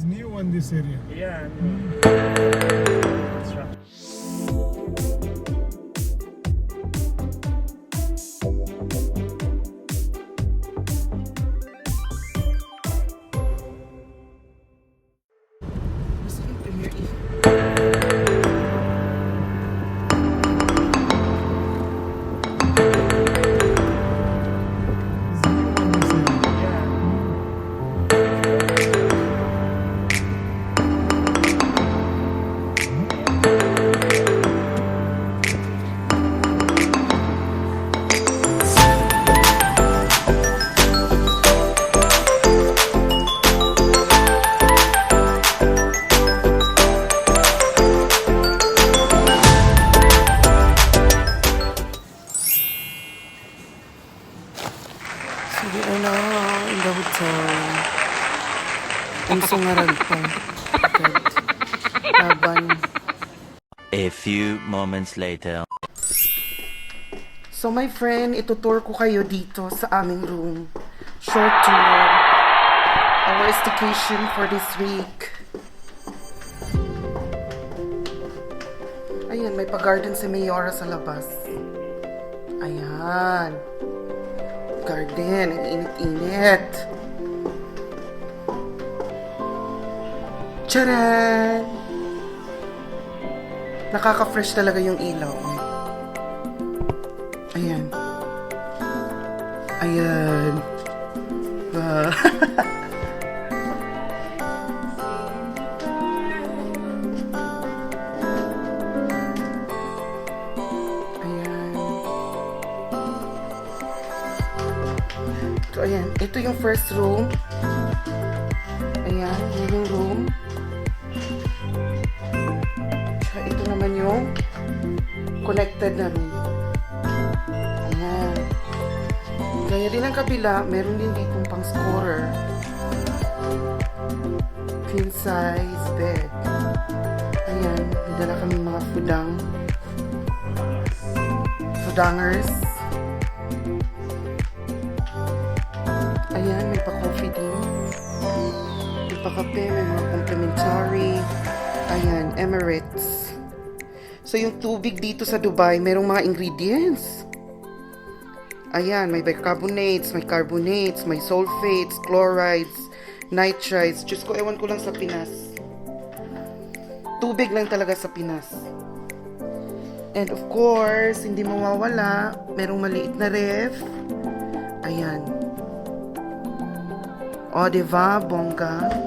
new on this area. Yeah, that's right. Gusto yung Premier Inn. It's new on this area. So we are now in the hotel. Ang sungaran pa. Agad. Laban. A few moments later. So my friend, itutour ko kayo dito sa aming room. Short tour. Our staycation for this week. Ayan, may pa-garden si Mayora sa labas. Ayan. Garden, ang init-init. Tcharan! Nakaka-fresh talaga yung ilaw. Ayan. Ayan. Wow. Ayan. So, ayan. Ito yung first room. Ayan. Living room. Tsaka ito naman yung connected na room. Ayan. Gaya din ang kabila, meron din ditong pang scorer. King size bed. Ayan, may dala kami mga fudangers. Ayan, may pa-coffee din. May pa-kape, may mga complimentary. Ayan, Emirates. So, yung tubig dito sa Dubai, merong mga ingredients. Ayan, may bicarbonates, may carbonates, may sulfates, chlorides, nitrites. Diyos ko, ewan ko lang sa Pinas. Tubig lang talaga sa Pinas. And of course, hindi mawawala, merong maliit na ref. Ayan. O, diba? Bongga.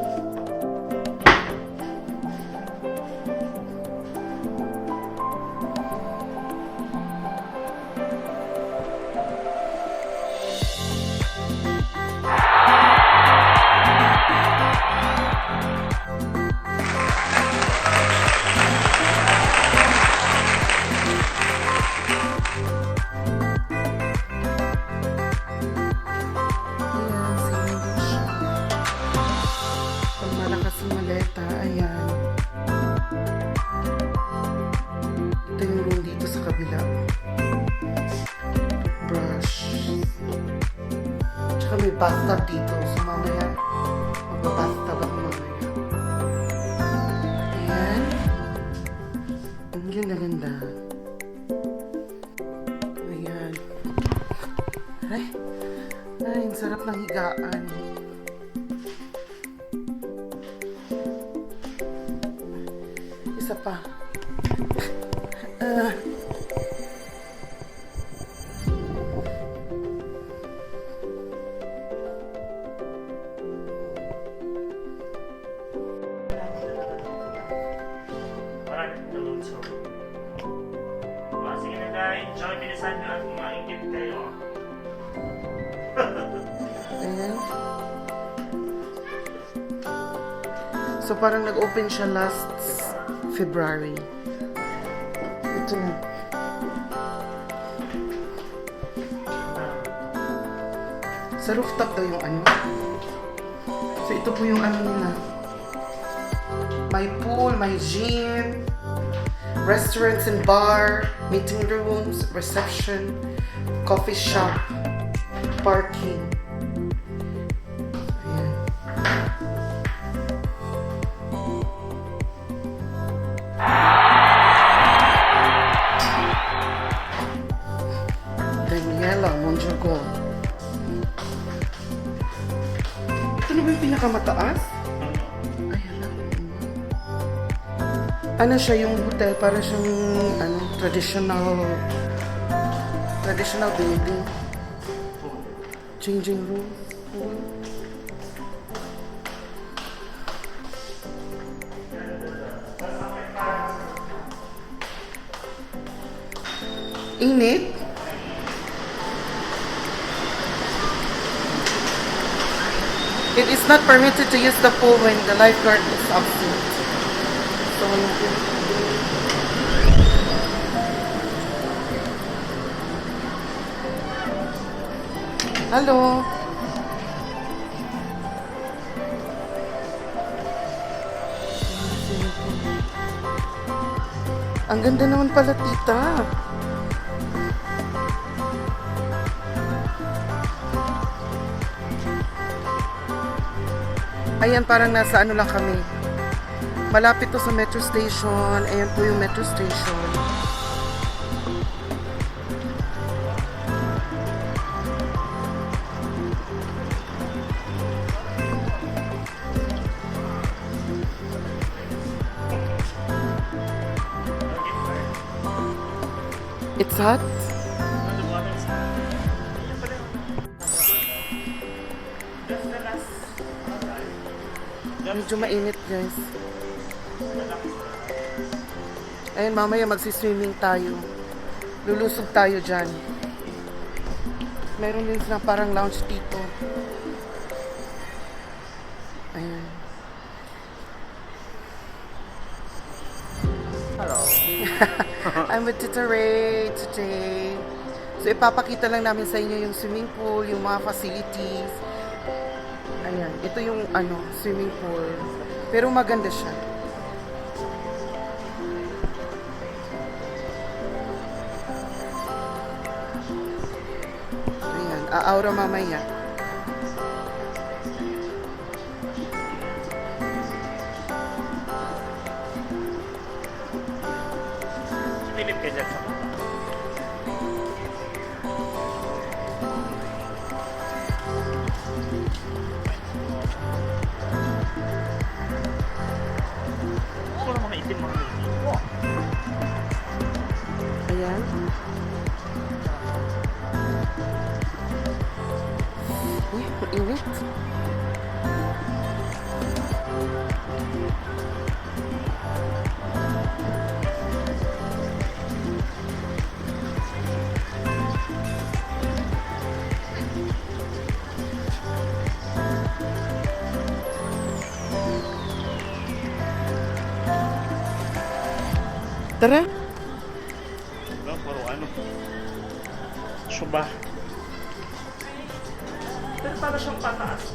Ayan. Ito yung room dito sa kabila. Brush. Tsaka may bathtub dito. So mamaya, magbabathtub ako mamaya. Ayan. Ang ganda-ganda. Ayan. Ay, ang sarap ng higaan. Isa pa. Maraming tulunso. Sige na guys, enjoy, bilisan nyo at maingit kayo. Ayan. So parang nag-open siya last February. Ito na. Sa rooftop daw yung ano. So ito po yung ano nila. May pool, may gym, restaurants and bar, meeting rooms, reception, coffee shop, parking. Ayan. pinakamataas? Ayan na. Ano siya yung hotel? Para siyang traditional building. Changing room. Init. It is not permitted to use the pool when the lifeguard is absent. So, hello. Ang ganda naman pala, tita. Ayan, parang nasa ano lang kami. Malapit to sa metro station. Ayan po yung metro station. It's hot. Medyo mainit, guys. Ayun, mamaya magsiswimming tayo. Lulusog tayo dyan. Meron din sila parang lounge dito. Ayun. Hello. I'm with Tita Ray today. So, ipapakita lang namin sa inyo yung swimming pool, yung mga facilities. Ayan, ito yung swimming pool. Pero maganda siya. Ayan, aaura mamaya. Silip ka dyan sa baba. Puro mga itim mga itim. Ayan. Uy, mainit. Tara. Diba? Puro ano. Suba. Pero para siyang pataas.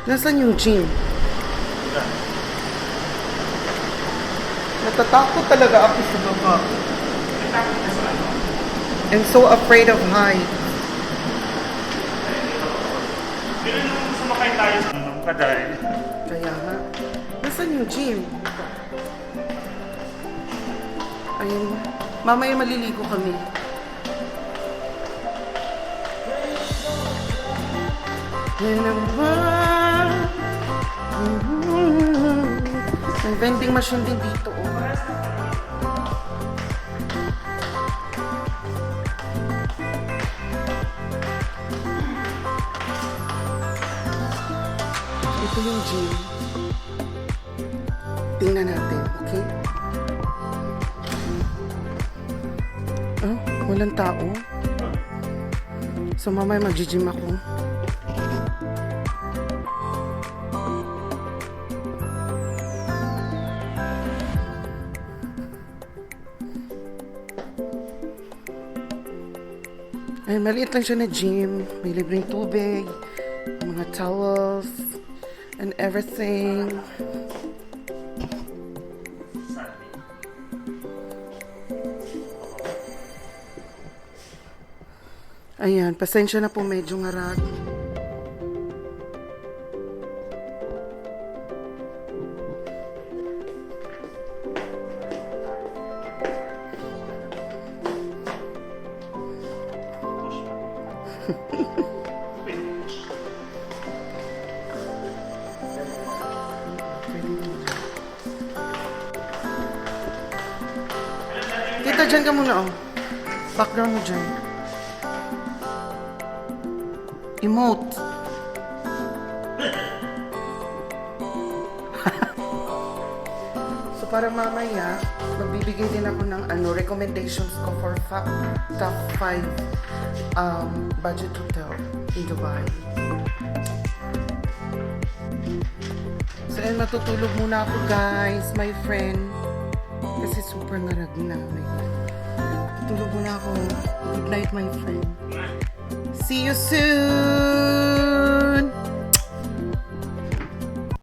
Nasaan yung gym? Natatakot talaga ako sa baba. I'm so afraid of height. Pero nung sumakay tayo sa nung kadal. Kaya nga. Nasaan yung gym? Ayun. Mamaya maliligo kami. Yan ang may vending machine din dito. Oh. Ito yung gym. Tingnan natin, okay? Oh, walang tao. So mamaya mag-gym ako. Ay, maliit lang siya na gym. May libreng tubig, mga towels, and everything. Ayan, pasensya na po, medyo ngarag. Tita, dyan ka muna, oh. Background mo dyan. Emote. So, para mamaya, magbibigay din ako ng recommendations ko for top 5 budget hotel in Dubai. So, and matutulog muna ako, guys, my friend. Kasi super ngarag na. Tulog muna ako. Good night, my friend. See you soon!